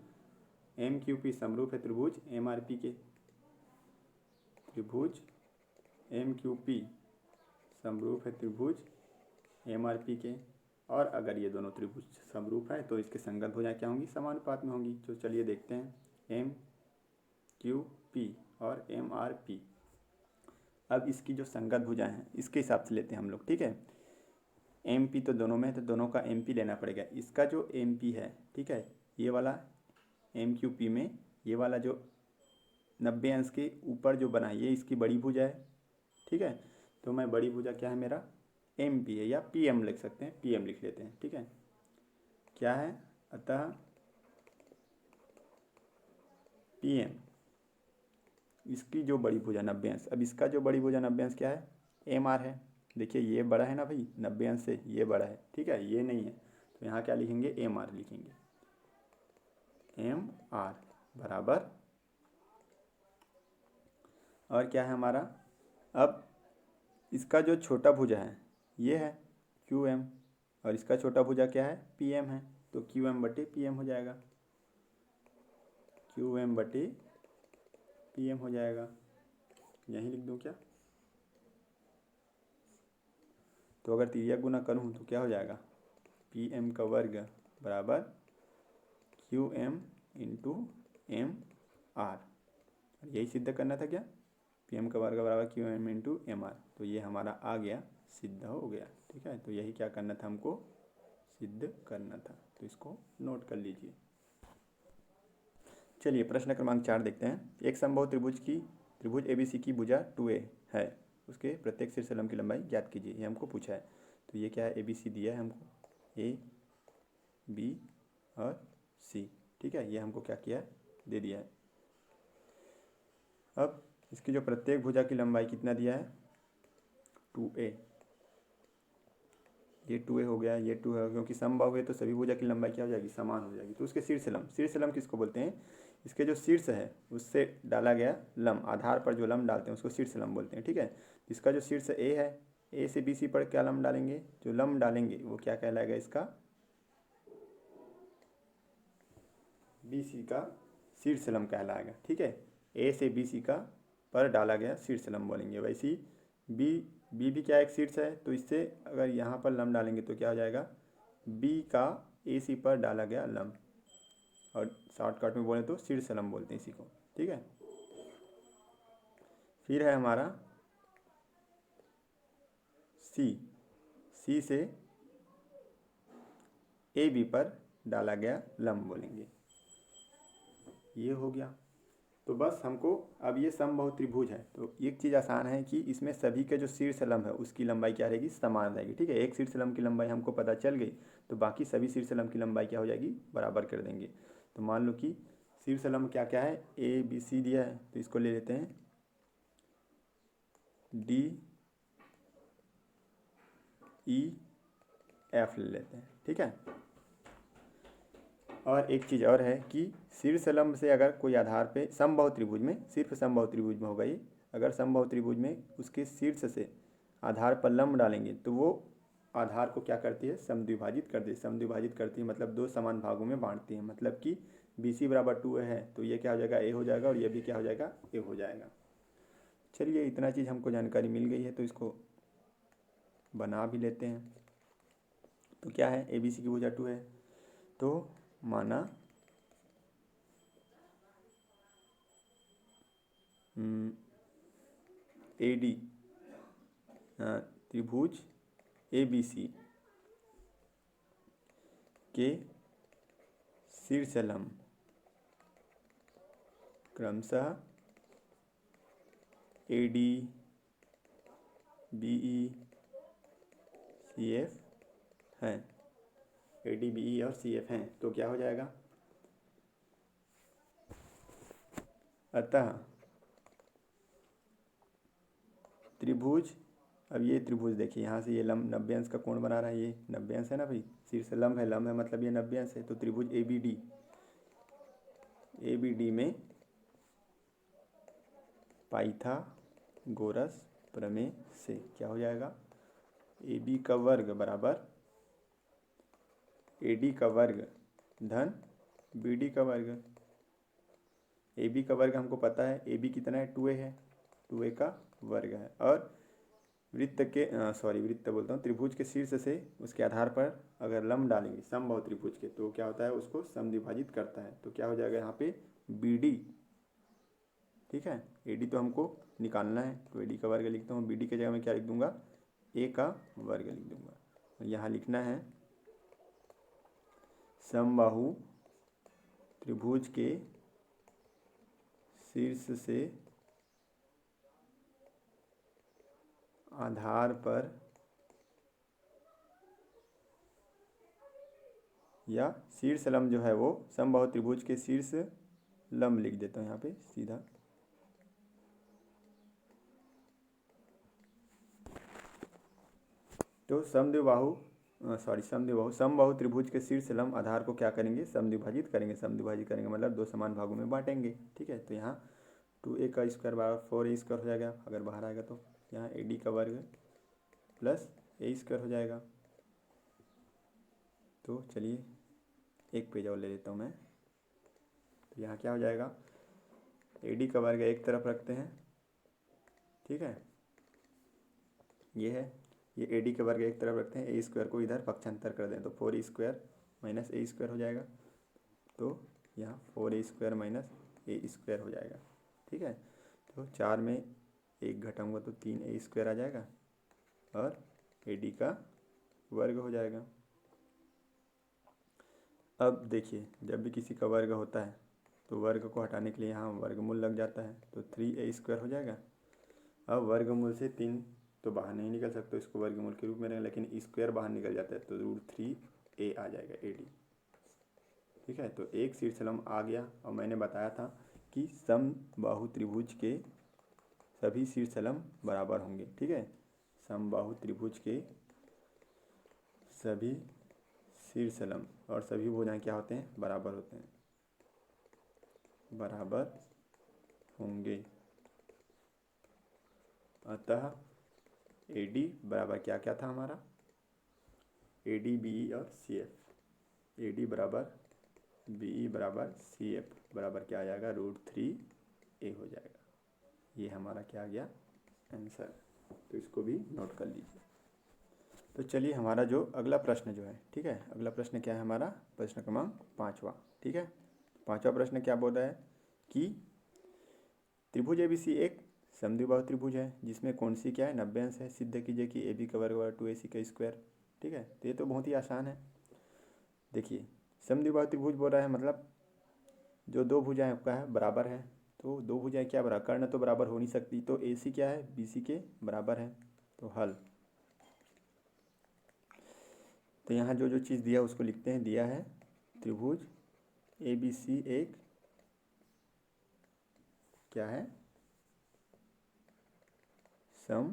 Speaker 1: एम क्यू पी समरूप है त्रिभुज एम आर पी के, त्रिभुज एम क्यू पी समरूप है त्रिभुज एम आर पी के। और अगर ये दोनों त्रिभुज समरूप है तो इसके संगत भुजाएं क्या होंगी, समानुपात में होंगी। तो चलिए देखते हैं, एम क्यू पी और एम आर पी। अब इसकी जो संगत भुजाएं हैं इसके हिसाब से लेते हैं हम लोग, ठीक है। एम पी तो दोनों में है तो दोनों का एम पी लेना पड़ेगा। इसका जो एम पी है, ठीक है, ये वाला एम क्यू पी में ये वाला जो 90 अंश के ऊपर जो बना है ये इसकी बड़ी भुजा है, ठीक है। तो मैं बड़ी भुजा क्या है मेरा, एम पी है, या पी एम लिख सकते हैं, पी एम लिख लेते हैं, ठीक है, क्या है, अतः पी एम इसकी जो बड़ी भुजा 90 अंश। अब इसका जो बड़ी भुजा 90 अंश क्या है, एम आर है। देखिए ये बड़ा है ना भाई, 90 अंश से ये बड़ा है, ठीक है, ये नहीं है, तो यहाँ क्या लिखेंगे, एम आर लिखेंगे, एम आर बराबर, और क्या है हमारा, अब इसका जो छोटा भुजा है ये है क्यू एम, और इसका छोटा भुजा क्या है, पी एम है, तो क्यू एम बटे पी एम हो जाएगा, क्यू एम बटे पी एम हो जाएगा। यहीं लिख दूँ क्या, तो अगर तिर्यक गुना करूँ तो क्या हो जाएगा, पी एम का वर्ग बराबर Q M into M R. यही सिद्ध करना था क्या, पी एम का वर्ग बराबर Q M into M R. तो ये हमारा आ गया, सिद्ध हो गया, ठीक है। तो यही क्या करना था हमको, सिद्ध करना था, तो इसको नोट कर लीजिए। चलिए प्रश्न क्रमांक 4 देखते हैं। एक समबाहु त्रिभुज की त्रिभुज एबीसी की भुजा 2a है, उसके प्रत्येक शीर्ष लंब की लंबाई ज्ञात कीजिए, ये हमको पूछा है। तो ये क्या है, एबीसी दिया है हमको, ए बी और सी, ठीक है, ये हमको क्या किया है, दे दिया है। अब इसकी जो प्रत्येक भुजा की लंबाई कितना दिया है, 2a, ये 2a हो गया, ये 2 है, क्योंकि समबाहु है तो सभी भुजा की लंबाई क्या हो जाएगी, समान हो जाएगी। तो उसके शीर्ष लंब किसको बोलते हैं, इसके जो शीर्ष है उससे डाला गया लंब, आधार पर जो लंब डालते हैं उसको शीर्ष लंब बोलते हैं, ठीक है। इसका जो शीर्ष ए है, ए से बी सी पर क्या लंब डालेंगे, जो लंब डालेंगे वो क्या कहलाएगा, इसका बी सी का शीर्ष लंब कहलाएगा। ठीक है, ए से बी सी का पर डाला गया शीर्ष लंब बोलेंगे। वैसे ही बी भी क्या एक शीर्ष है, तो इससे अगर यहाँ पर लंब डालेंगे तो क्या हो जाएगा, बी का ए सी पर डाला गया लंब, और शॉर्टकट में बोले तो शीर्ष लंब बोलते हैं इसी को। ठीक है, फिर है हमारा सी से ए बी पर डाला गया लंब बोलेंगे। ये हो गया। तो बस हमको अब ये समबाहु त्रिभुज है, तो एक चीज़ आसान है कि इसमें सभी के जो शीर्ष लंब है उसकी लंबाई क्या रहेगी, समान रहेगी। ठीक है, एक शीर्ष लंब की लंबाई हमको पता चल गई तो बाकी सभी शीर्ष लंब की लंबाई क्या हो जाएगी, बराबर कर देंगे। तो मान लो कि शीर्ष लंब क्या क्या है, ए बी सी दिया है, तो इसको ले लेते हैं डी ई एफ ले लेते हैं। ठीक है, और एक चीज़ और है कि शीर्ष लंब से अगर कोई आधार पे समबाहु त्रिभुज में, सिर्फ समबाहु त्रिभुज में होगा ये, अगर समबाहु त्रिभुज में उसके शीर्ष से आधार पर लंब डालेंगे तो वो आधार को क्या करती है, समद्विभाजित करती है। समद्विभाजित करती है मतलब दो समान भागों में बांटती है। मतलब कि बी सी बराबर 2 है तो ये क्या हो जाएगा, ए हो जाएगा, और ये भी क्या हो जाएगा, ए हो जाएगा। चलिए, इतना चीज़ हमको जानकारी मिल गई है तो इसको बना भी लेते हैं। तो क्या है, ए बी सी की भुजा 2 है, तो माना ए डी त्रिभुज ए बी सी के शीर्ष लंब क्रमशः A D B E C F हैं, ए डी बी ई और सी एफ हैं। तो क्या हो जाएगा, अतः त्रिभुज, अब ये त्रिभुज देखिए यहाँ से ये लंब 90 अंश का कोण बना रहा है, ये 90 अंश है ना भाई, शीर्ष लंब है, लंब है मतलब ये 90 अंश है। तो त्रिभुज ए बी डी में पाइथागोरस प्रमेय से क्या हो जाएगा, ए बी का वर्ग बराबर ए डी का वर्ग धन बी डी का वर्ग। ए बी का वर्ग हमको पता है, ए बी कितना है, 2a है, 2a का वर्ग है। और वृत्त बोलता हूँ, त्रिभुज के शीर्ष से उसके आधार पर अगर लंब डालेंगे समबाहु त्रिभुज के तो क्या होता है, उसको समद्विभाजित करता है। तो क्या हो जाएगा यहाँ पे बी डी। ठीक है, ए डी तो हमको निकालना है, तो ए डी का वर्ग लिखता हूँ, बी डी की जगह में क्या लिख दूंगा, ए का वर्ग लिख दूंगा। और यहाँ लिखना है समबाहु त्रिभुज के शीर्ष से आधार पर या शीर्ष लंब जो है वो समबाहु त्रिभुज के शीर्ष लंब लिख देता हूँ यहाँ पे सीधा। तो समबाहु त्रिभुज के शीर्ष लंब आधार को क्या करेंगे, समद्विभाजित करेंगे। समद्विभाजित करेंगे मतलब दो समान भागों में बांटेंगे। ठीक है, तो यहाँ 2a का स्क्वायर बराबर 4a स्क्वायर हो जाएगा, अगर बाहर आएगा तो यहाँ ए डी का वर्ग प्लस ए स्क्वायर हो जाएगा। तो चलिए एक पेज और ले लेता हूँ मैं। तो यहाँ क्या हो जाएगा, ए डी का वर्ग एक तरफ रखते हैं। ठीक है, ये है, ये ए डी का वर्ग एक तरफ रखते हैं, ए स्क्वायर को इधर पक्षांतर कर दें तो 4 स्क्वायर माइनस ए स्क्वायर हो जाएगा। तो यहाँ 4 स्क्वायर माइनस ए स्क्वायर हो जाएगा। ठीक है, तो 4 में 1 घटाऊंगा तो 3 ए स्क्वायर आ जाएगा और ए डी का वर्ग हो जाएगा। अब देखिए, जब भी किसी का वर्ग होता है तो वर्ग को हटाने के लिए यहाँ वर्गमूल लग जाता है, तो 3a स्क्वायर हो जाएगा। अब वर्गमूल से 3 तो बाहर नहीं निकल सकते, इसको वर्गमूल के रूप में रहेगा, लेकिन स्क्वायर बाहर निकल जाता है तो √3a आ जाएगा ए डी। ठीक है, तो एक शीर्षलंब आ गया। और मैंने बताया था कि समबाहु त्रिभुज के सभी शीर्षलंब बराबर होंगे। ठीक है, समबाहु त्रिभुज के सभी शीर्षलंब और सभी भुजाएं क्या होते हैं, बराबर होते हैं, बराबर होंगे। अतः ए डी बराबर क्या क्या था हमारा, ए डी बी ई और सी एफ। ए डी बराबर बी ई बराबर सी एफ बराबर क्या आ जाएगा, √3 ए हो जाएगा। ये हमारा क्या आ गया आंसर। तो इसको भी नोट कर लीजिए। तो चलिए हमारा जो अगला प्रश्न जो है, ठीक है, अगला प्रश्न क्या है हमारा, प्रश्न क्रमांक 5वां। ठीक है, 5वां प्रश्न क्या बोल रहा है कि त्रिभुज एबीसी एक समद्विबाहु त्रिभुज है जिसमें कौन सी क्या है 90 अंश है। सिद्ध कीजिए कि ए बी का वर्ग बराबर 2AC का स्क्वायर। ठीक है, तो ये तो बहुत ही आसान है। देखिए समद्विबाहु त्रिभुज बोल रहा है, मतलब जो दो भुजाएं का है बराबर है। तो दो भुजाएं क्या बराबर, कर्ण तो बराबर हो नहीं सकती, तो AC क्या है BC के बराबर है। तो हल, तो यहाँ जो जो चीज़ दिया उसको लिखते हैं। दिया है त्रिभुज ABC एक क्या है समद्विबाहु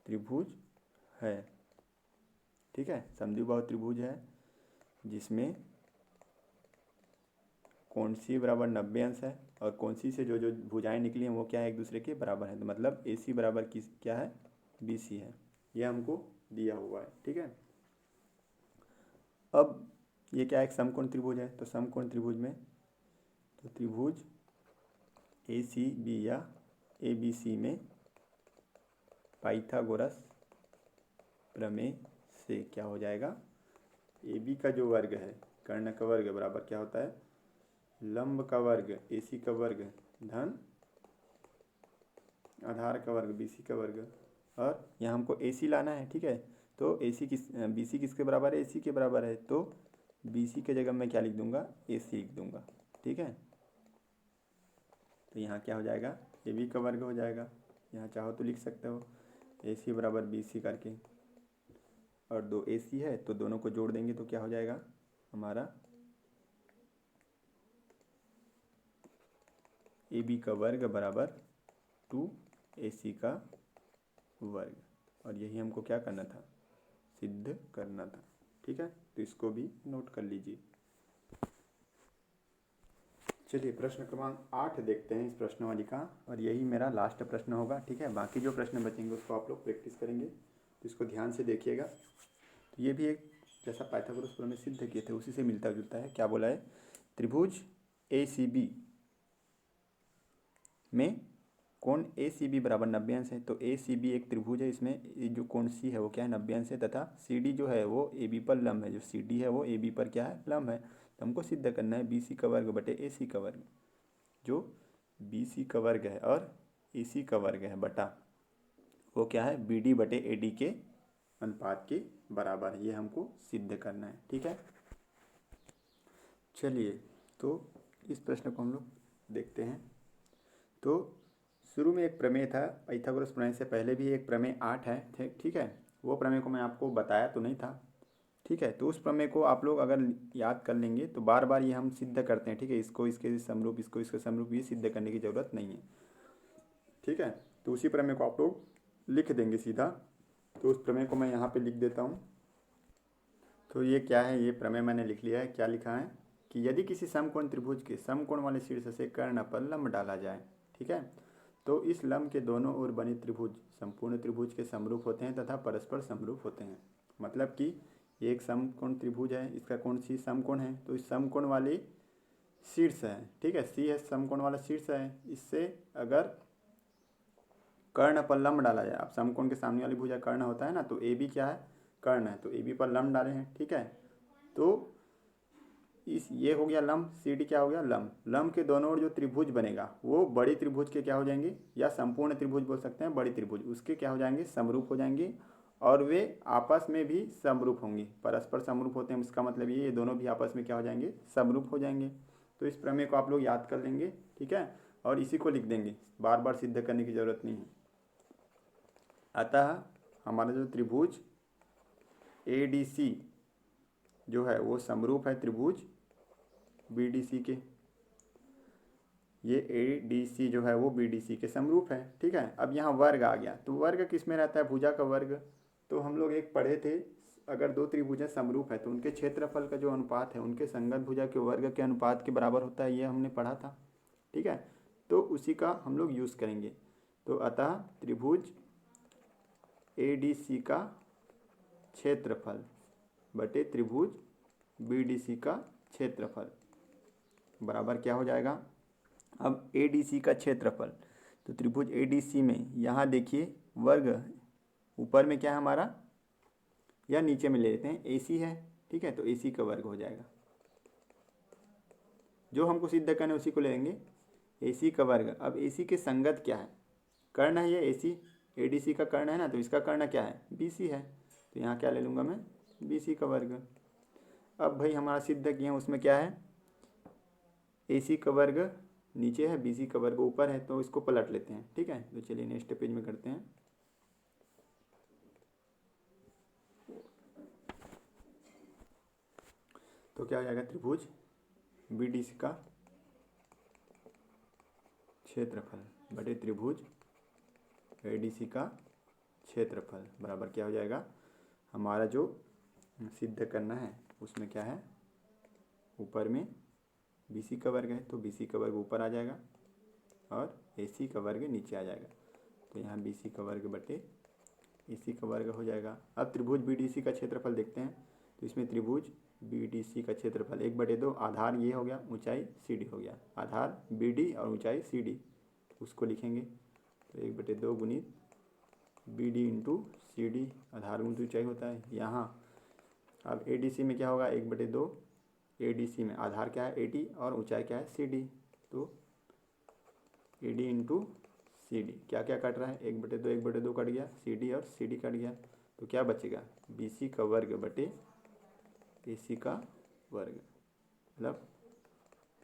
Speaker 1: त्रिभुज है। ठीक है, समद्विबाहु त्रिभुज है जिसमें कौन सी बराबर 90 अंश है और कौन सी से जो जो भुजाएं निकली हैं वो क्या है एक दूसरे के बराबर है। तो मतलब AC बराबर किस क्या है BC है, ये हमको दिया हुआ है। ठीक है, अब ये क्या है एक समकोण त्रिभुज है। तो समकोण त्रिभुज में तो त्रिभुज ACB या ABC में पाइथागोरस प्रमेय से क्या हो जाएगा, AB का जो वर्ग है कर्ण का वर्ग बराबर क्या होता है लंब का वर्ग AC का वर्ग धन आधार का वर्ग BC का वर्ग। और यहाँ हमको AC लाना है। ठीक है, तो BC किसके बराबर है, AC के बराबर है। तो BC के जगह मैं क्या लिख दूंगा, AC लिख दूंगा। ठीक है, तो यहाँ क्या हो जाएगा AB का वर्ग हो जाएगा। यहाँ चाहो तो लिख सकते हो AC बराबर BC करके, और दो AC है तो दोनों को जोड़ देंगे तो क्या हो जाएगा हमारा AB का वर्ग बराबर 2AC का वर्ग। और यही हमको क्या करना था, सिद्ध करना था। ठीक है, तो इसको भी नोट कर लीजिए। चलिए प्रश्न क्रमांक 8 देखते हैं इस प्रश्नावली का, और यही मेरा लास्ट प्रश्न होगा। ठीक है, बाकी जो प्रश्न बचेंगे उसको आप लोग प्रैक्टिस करेंगे, तो इसको ध्यान से देखिएगा। तो ये भी एक जैसा पाइथागोरस प्रमेय सिद्ध किए थे उसी से मिलता जुलता है। क्या बोला है, त्रिभुज ACB में कोण ACB बराबर 90 अंश है। तो ACB एक त्रिभुज है, इसमें जो कोण C है वो क्या है 90 अंश है, तथा CD जो है वो AB पर लंब है। जो CD है वो AB पर क्या है लंब है। तो हमको सिद्ध करना है BC का वर्ग बटे AC का वर्ग। जो BC का वर्ग है और AC का वर्ग है बटा वो क्या है BD बटे AD के अनुपात के बराबर है। ये हमको सिद्ध करना है। ठीक है, चलिए तो इस प्रश्न को हम लोग देखते हैं। तो शुरू में एक प्रमेय था पाइथागोरस प्रमेय से पहले भी एक प्रमेय 8 है। ठीक है, वो प्रमेय को मैं आपको बताया तो नहीं था। ठीक है, तो उस प्रमेय को आप लोग अगर याद कर लेंगे तो बार बार ये हम सिद्ध करते हैं। ठीक है, इसको इसके समरूप, इसको इसके समरूप, ये सिद्ध करने की ज़रूरत नहीं है। ठीक है, तो उसी प्रमेय को आप लोग लिख देंगे सीधा। तो उस प्रमेय को मैं यहाँ पे लिख देता हूँ। तो ये क्या है, ये प्रमेय मैंने लिख लिया है। क्या लिखा है कि यदि किसी समकोण त्रिभुज के समकोण वाले शीर्ष से कर्ण पर लंब डाला जाए, ठीक है, तो इस लंब के दोनों ओर बने त्रिभुज संपूर्ण त्रिभुज के समरूप होते हैं तथा परस्पर समरूप होते हैं। मतलब कि ये एक समकोण त्रिभुज है, इसका कोण C समकोण है, तो इस समकोण वाले शीर्ष है। ठीक है, C है समकोण वाला शीर्ष है, इससे अगर कर्ण पर लंब डाला जाए, अब समकोण के सामने वाली भुजा कर्ण होता है ना, तो AB क्या है कर्ण है, तो AB पर लंब डाले हैं। ठीक है, तो इस ये हो गया लंब, CD क्या हो गया लंब। लंब के दोनों ओर जो त्रिभुज बनेगा वो बड़ी त्रिभुज के क्या हो जाएंगे, या संपूर्ण त्रिभुज बोल सकते हैं, बड़ी त्रिभुज उसके क्या हो जाएंगे समरूप हो जाएंगे, और वे आपस में भी समरूप होंगे। परस्पर समरूप होते हैं, उसका मतलब ये दोनों भी आपस में क्या हो जाएंगे समरूप हो जाएंगे। तो इस प्रमेय को आप लोग याद कर लेंगे। ठीक है, और इसी को लिख देंगे, बार बार सिद्ध करने की जरूरत नहीं है। अतः हमारा जो त्रिभुज ADC जो है वो समरूप है त्रिभुज BDC के। ये ADC जो है वो BDC के समरूप है। ठीक है, अब यहाँ वर्ग आ गया, तो वर्ग किस में रहता है, भुजा का वर्ग। तो हम लोग एक पढ़े थे, अगर दो त्रिभुजें समरूप है तो उनके क्षेत्रफल का जो अनुपात है उनके संगत भुजा के वर्ग के अनुपात के बराबर होता है, ये हमने पढ़ा था। ठीक है, तो उसी का हम लोग यूज़ करेंगे। तो अतः त्रिभुज ADC का क्षेत्रफल बटे त्रिभुज BDC का क्षेत्रफल बराबर क्या हो जाएगा। अब ADC का क्षेत्रफल, तो त्रिभुज ADC में यहाँ देखिए वर्ग ऊपर में क्या है हमारा, या नीचे में ले लेते हैं AC है, ठीक है, तो AC का वर्ग हो जाएगा। जो हमको सिद्ध करना है उसी को ले लेंगे, AC का वर्ग। अब AC के संगत क्या है, कर्ण है ये AC, ADC का कर्ण है ना, तो इसका कर्ण क्या है, BC है, तो यहाँ क्या ले लूँगा मैं, BC का वर्ग। अब भाई हमारा सिद्ध किया उसमें क्या है, AC का वर्ग नीचे है, BC का वर्ग ऊपर है, तो इसको पलट लेते हैं, ठीक है। तो चलिए नेक्स्ट पेज में करते हैं। तो क्या हो जाएगा, त्रिभुज BDC का क्षेत्रफल बटे त्रिभुज ADC का क्षेत्रफल बराबर क्या हो जाएगा, हमारा जो सिद्ध करना है उसमें क्या है, ऊपर में BC का वर्ग है, तो BC का वर्ग ऊपर आ जाएगा और AC का वर्ग नीचे आ जाएगा। तो यहाँ BC का वर्ग बटे AC का वर्ग हो जाएगा। अब त्रिभुज BDC का क्षेत्रफल देखते हैं। तो इसमें त्रिभुज BDC का क्षेत्रफल 1/2, आधार ये हो गया, ऊंचाई CD हो गया, आधार BD और ऊंचाई CD, उसको लिखेंगे। तो 1/2 गुणित BD इंटू CD, आधार गुणित ऊंचाई होता है यहाँ। अब ADC में क्या होगा, 1/2, ADC में आधार क्या है AD और ऊंचाई क्या है CD, तो AD इंटू CD, क्या क्या कट रहा है, 1/2 1/2 कट गया, CD और CD कट गया, तो क्या बचेगा, BC का वर्ग बटे AC का वर्ग, मतलब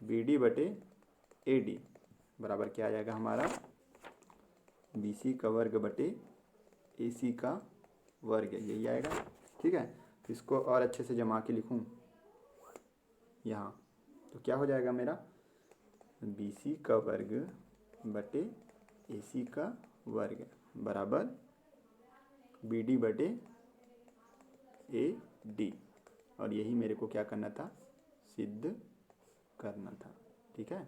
Speaker 1: BD बटे AD बराबर क्या आ जाएगा हमारा, BC का वर्ग बटे AC का वर्ग, यही आएगा, ठीक है। तो इसको और अच्छे से जमा के लिखूँ यहाँ, तो क्या हो जाएगा मेरा, BC का वर्ग बटे AC का वर्ग बराबर BD बटे AD, और यही मेरे को क्या करना था, सिद्ध करना था, ठीक है।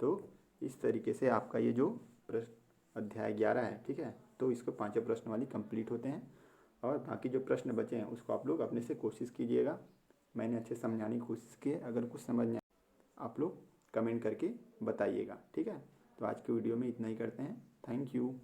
Speaker 1: तो इस तरीके से आपका ये जो प्रश्न अध्याय 11 है, ठीक है, तो इसको 5 प्रश्न वाली कंप्लीट होते हैं, और बाकी जो प्रश्न बचे हैं उसको आप लोग अपने से कोशिश कीजिएगा। मैंने अच्छे समझाने की कोशिश की है, अगर कुछ समझ नहीं आप लोग कमेंट करके बताइएगा, ठीक है। तो आज के वीडियो में इतना ही करते हैं, थैंक यू।